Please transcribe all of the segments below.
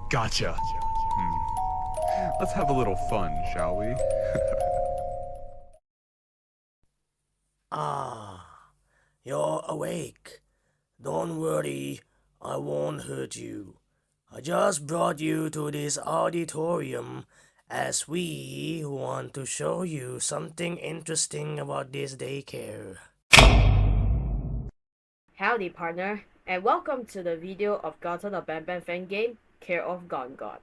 Gotcha. Let's have a little fun, shall we? Ah, you're awake. Don't worry, I won't hurt you. I just brought you to this auditorium as we want to show you something interesting about this daycare. Howdy partner, and welcome to the video of Gotten a Bam Bam fan game, Care of Gongon.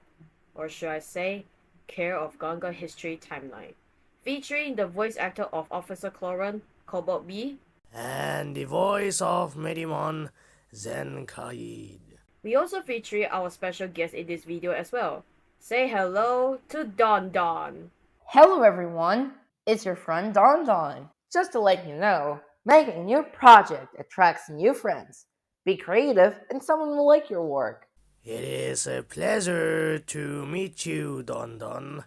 Or should I say, Care of Gongon History Timeline. Featuring the voice actor of Officer Clawanne, Cobalt B. And the voice of Medimon, Zen Kaid. We also feature our special guest in this video as well. Say hello to Dondon. Hello everyone, it's your friend Dondon. Just to let you know, making a new project attracts new friends. Be creative and someone will like your work. It is a pleasure to meet you, Dondon.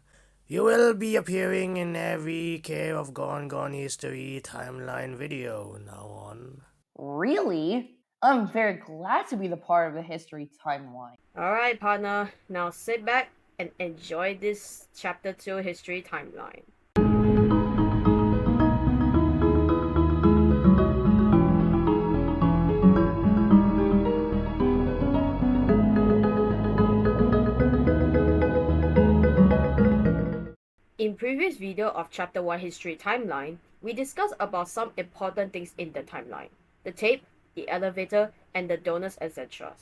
You will be appearing in every Care of Gongon History Timeline video now on. Really? I'm very glad to be the part of the history timeline. Alright partner, now sit back and enjoy this chapter 2 history timeline. In previous video of chapter 1 history timeline, we discussed about some important things in the timeline. The tape, the elevator, and the donors etc.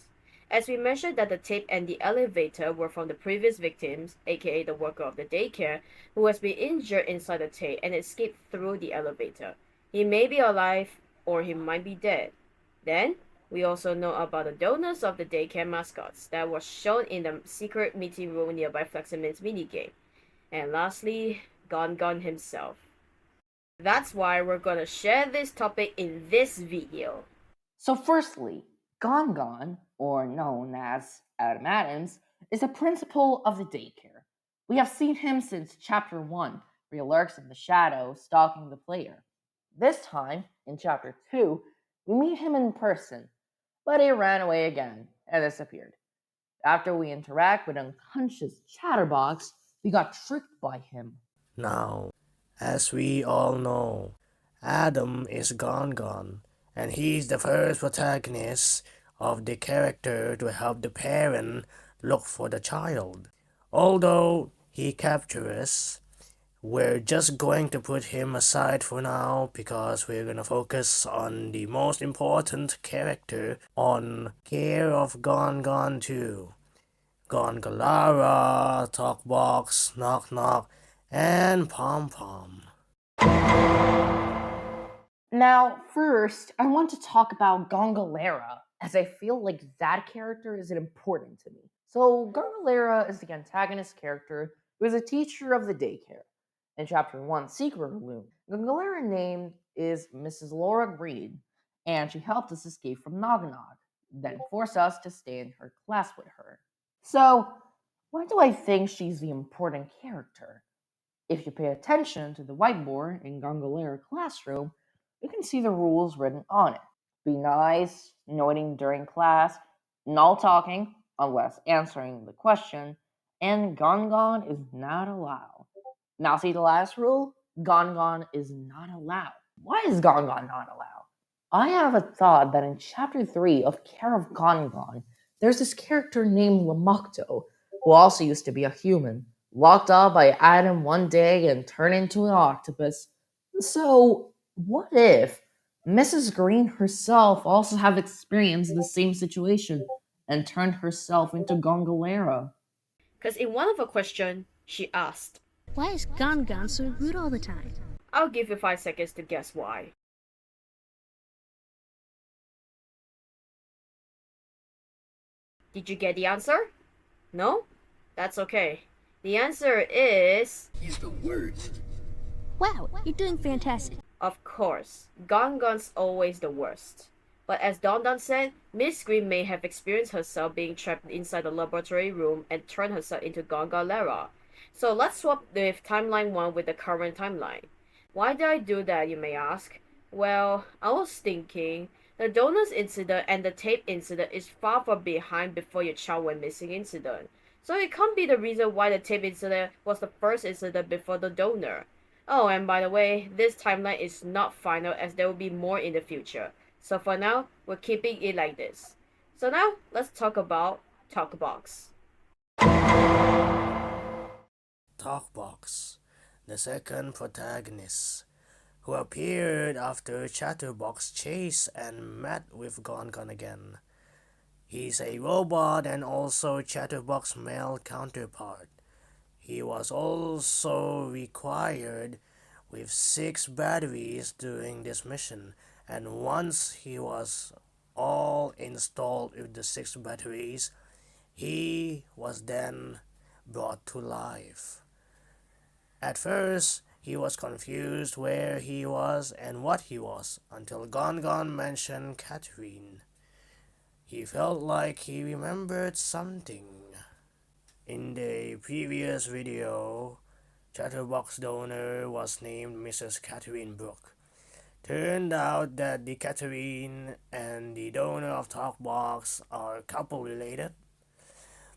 As we mentioned that the tape and the elevator were from the previous victims, aka the worker of the daycare, who has been injured inside the tape and escaped through the elevator. He may be alive, or he might be dead. Then, we also know about the donors of the daycare mascots that was shown in the secret meeting room nearby Fleximin's minigame. And lastly, Gongon himself. That's why we're gonna share this topic in this video. So firstly, Gongon, or known as Adam Adams, is a principal of the daycare. We have seen him since chapter 1, where he lurks in the shadow, stalking the player. This time, in chapter 2, we meet him in person, but he ran away again and disappeared. After we interact with unconscious Chatterbox, we got tricked by him. Now, as we all know, Adam is Gongon, and he's the first protagonist of the character to help the parent look for the child. Although he captures us, we're just going to put him aside for now because we're gonna focus on the most important character on Care of Gongon 2. Gangala, Talkbox, Nognog, and Pom Pom. Now, first, I want to talk about Gongalera, as I feel like that character is important to me. So, Gongalera is the antagonist character who is a teacher of the daycare. In Chapter 1, Secret Room, Gongalera's name is Mrs. Laura Reed, and she helped us escape from Nognog, then forced us to stay in her class with her. So, why do I think she's the important character? If you pay attention to the whiteboard in Gongalera's classroom, you can see the rules written on it. Be nice, no eating during class, no talking unless answering the question, and Gongon is not allowed. Now see the last rule? Gongon is not allowed. Why is Gongon not allowed? I have a thought that in chapter 3 of Care of Gongon, there's this character named Lamocto, who also used to be a human, locked up by Adam one day and turned into an octopus. So, what if Mrs. Green herself also have experienced the same situation and turned herself into Gongalera? Cause in one of her questions, she asked, "Why is Gongon so rude all the time?" I'll give you 5 seconds to guess why. Did you get the answer? No? That's okay. The answer is... He's the worst. Wow, you're doing fantastic. Of course, Gongon's always the worst. But as Dondon said, Miss Green may have experienced herself being trapped inside the laboratory room and turned herself into Gangalera. So let's swap the timeline 1 with the current timeline. Why did I do that, you may ask? Well, I was thinking, the donuts incident and the tape incident is far behind before your child went missing incident. So it can't be the reason why the tape incident was the first incident before the donor. Oh, and by the way, this timeline is not final as there will be more in the future. So for now, we're keeping it like this. So now, let's talk about Talkbox. Talkbox, the second protagonist, who appeared after Chatterbox's chase and met with Gongon again. He's a robot and also Chatterbox's male counterpart. He was also required with 6 batteries during this mission, and once he was all installed with the 6 batteries, he was then brought to life. At first, he was confused where he was and what he was until Gongon mentioned Catherine. He felt like he remembered something. In the previous video, Chatterbox donor was named Mrs. Catherine Brooke. Turned out that the Catherine and the donor of Talkbox are couple related,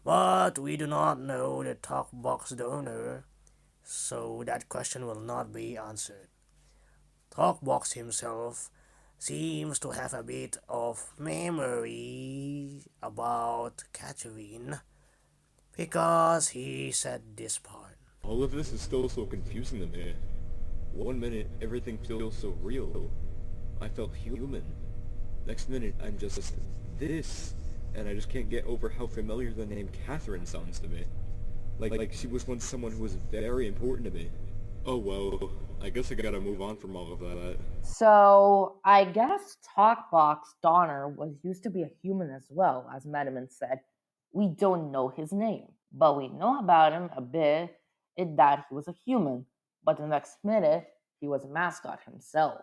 but we do not know the Talkbox donor, so that question will not be answered. Talkbox himself seems to have a bit of memory about Catherine because he said this part. All of this is still so confusing to me. One minute, everything feels so real. I felt human. Next minute, I'm just this. And I just can't get over how familiar the name Catherine sounds to me. Like she was once someone who was very important to me. Oh well, I guess I gotta move on from all of that. So, I guess Talkbox Donner was used to be a human as well, as Medimon said. We don't know his name, but we know about him a bit in that he was a human. But the next minute, he was a mascot himself.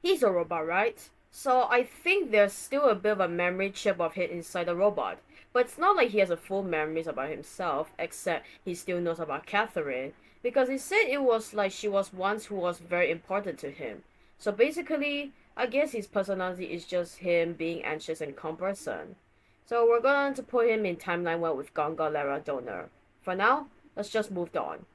He's a robot, right? So I think there's still a bit of a memory chip of him inside the robot. But it's not like he has a full memories about himself, except he still knows about Catherine, because he said it was like she was once who was very important to him. So basically, I guess his personality is just him being anxious and calm person. So we're going to put him in timeline 1 with Gangala donor. For now, let's just move on.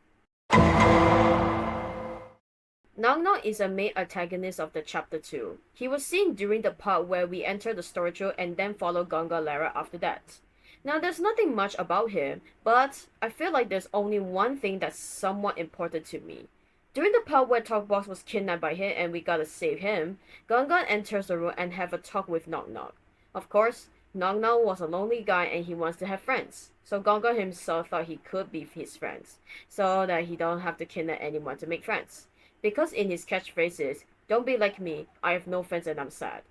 Nognog is a main antagonist of the chapter 2. He was seen during the part where we enter the storage room and then follow Gangala after that. Now there's nothing much about him, but I feel like there's only one thing that's somewhat important to me. During the part where Talkbox was kidnapped by him and we gotta save him, Gongon enters the room and have a talk with Nognog. Of course, Nognog was a lonely guy and he wants to have friends. So Gongon himself thought he could be his friends, so that he don't have to kidnap anyone to make friends. Because in his catchphrase is, "Don't be like me, I have no friends and I'm sad."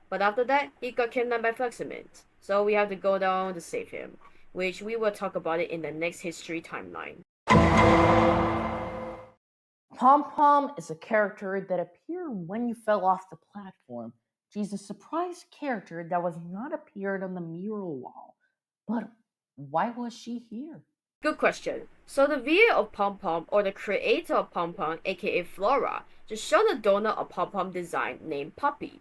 But after that, he got kidnapped by Fleximint. So we have to go down to save him, which we will talk about it in the next history timeline. Pom Pom is a character that appeared when you fell off the platform. She's a surprise character that was not appeared on the mural wall. But why was she here? Good question. So the video of Pom Pom, or the creator of Pom Pom, aka Flora, just showed a donor of Pom Pom design named Poppy.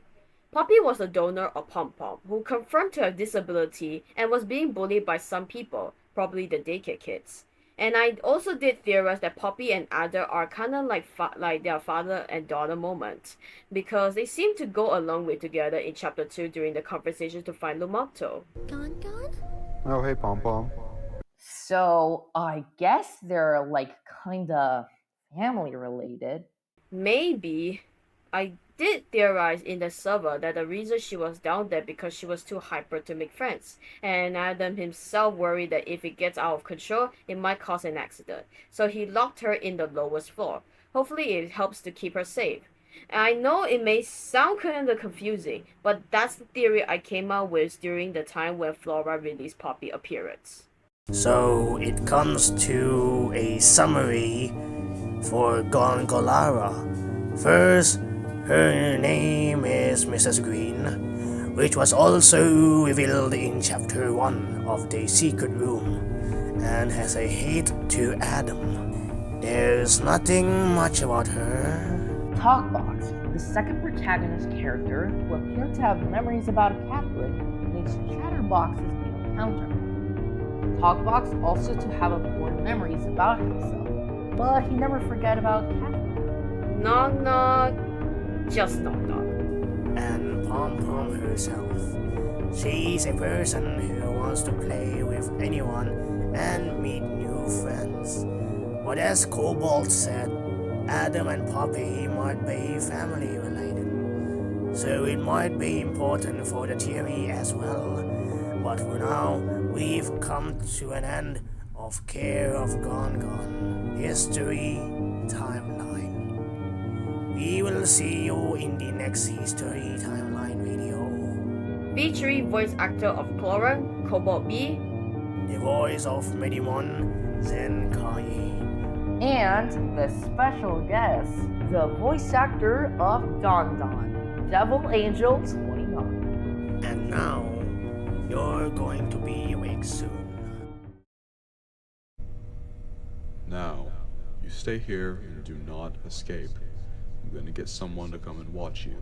Poppy was a donor of Pom Pom who confirmed to have disability and was being bullied by some people, probably the daycare kids. And I also did theorize that Poppy and Ada are kind of like their father and daughter moment, because they seem to go a long way together in chapter 2 during the conversation to find Lumocto. Gongon? Oh, hey, Pom Pom. So I guess they're like kinda family related. Maybe. I did theorize in the server that the reason she was down there because she was too hyper to make friends, and Adam himself worried that if it gets out of control, it might cause an accident. So he locked her in the lowest floor. Hopefully it helps to keep her safe. And I know it may sound kind of confusing, but that's the theory I came out with during the time when Flora released Poppy appearance. So it comes to a summary for Gongolara. First, her name is Mrs. Green, which was also revealed in chapter 1 of the secret room, and has a hate to Adam. There's nothing much about her. Talkbox, the second protagonist character who appeared to have memories about Catherine, makes Chatterbox's main counter. Talkbox also to have important memories about himself, but he never forget about Catherine. Nognog, just Nognog. And Pom Pom herself. She's a person who wants to play with anyone and meet new friends. But as Cobalt said, Adam and Poppy might be family related. So it might be important for the theory as well. But for now, we've come to an end of Care of Gongon History Timeline. We will see you in the next History Timeline video. Featuring voice actor of Clawanne, Cobalt B, The voice of Medimon, Zen Kaye. And the special guest, the voice actor of Dondon, Devil Angel 29. And now, you're going to be awake soon. Now, you stay here and do not escape. I'm gonna get someone to come and watch you.